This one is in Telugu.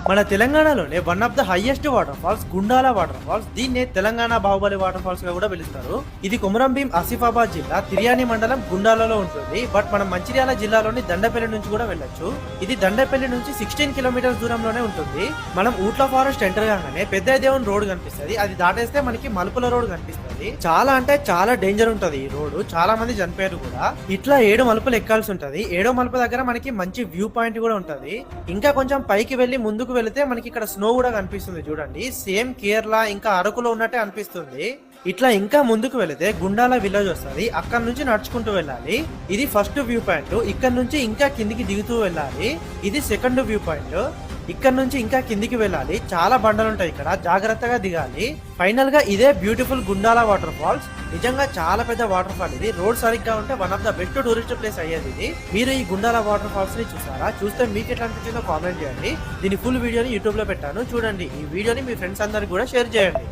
మన తెలంగాణలోనే one of the highest water falls Gundala water falls. దీన్నే తెలంగాణ బాహుబలి వాటర్ ఫాల్స్ గా కూడా పిలుస్తారు. ఇది కొమురం భీం ఆసిఫాబాద్ జిల్లా తిర్యాని మండలం గుండాలలో ఉంటుంది. బట్ మనం మంచిర్యాల జిల్లాలోని దండపల్లి నుంచి కూడా వెళ్ళొచ్చు. ఇది దండపల్లి నుంచి 16 కిలోమీటర్స్ దూరంలోనే ఉంటుంది. మనం ఊట్ల ఫారెస్ట్ ఎంటర్ కాగానే పెద్ద దేవుని రోడ్ కనిపిస్తుంది. అది దాటేస్తే మనకి మలుపుల రోడ్ కనిపిస్తుంది. చాలా అంటే చాలా డేంజర్ ఉంటది ఈ రోడ్. చాలా మంది చనిపోయారు కూడా. ఇట్లా 7 మలుపులు ఎక్కాల్సి ఉంటది. 7వ మలుపు దగ్గర మనకి మంచి వ్యూ పాయింట్ కూడా ఉంటది. ఇంకా కొంచెం పైకి వెళ్లి ముందుకు వెళితే మనకి ఇక్కడ స్నో కూడా కనిపిస్తుంది. చూడండి, సేమ్ కేరళ ఇంకా అరకులో ఉన్నట్టే అనిపిస్తుంది. ఇట్లా ఇంకా ముందుకు వెళితే గుండాల విలేజ్ వస్తుంది. అక్కడ నుంచి నడుచుకుంటూ వెళ్ళాలి. ఇది ఫస్ట్ వ్యూ పాయింట్. ఇక్కడ నుంచి ఇంకా కిందికి దిగుతూ వెళ్ళాలి. ఇది సెకండ్ వ్యూ పాయింట్. ఇక్కడ నుంచి ఇంకా కిందికి వెళ్ళాలి. చాలా బండలు ఉంటాయి ఇక్కడ, జాగ్రత్తగా దిగాలి. ఫైనల్ గా ఇదే బ్యూటిఫుల్ గుండాల వాటర్ ఫాల్స్. నిజంగా చాలా పెద్ద వాటర్ ఫాల్ ఇది. రోడ్ సరిగ్గా ఉంటే one of the best tourist place అయ్యేది ఇది. మీరు ఈ గుండాల వాటర్ ఫాల్స్ ని చూసారా? చూస్తే మీకు ఎట్లా అనిపించిందో కామెంట్ చేయండి. దీని ఫుల్ వీడియోని యూట్యూబ్ లో పెట్టాను, చూడండి. ఈ వీడియోని మీ ఫ్రెండ్స్ అందరికి కూడా షేర్ చేయండి.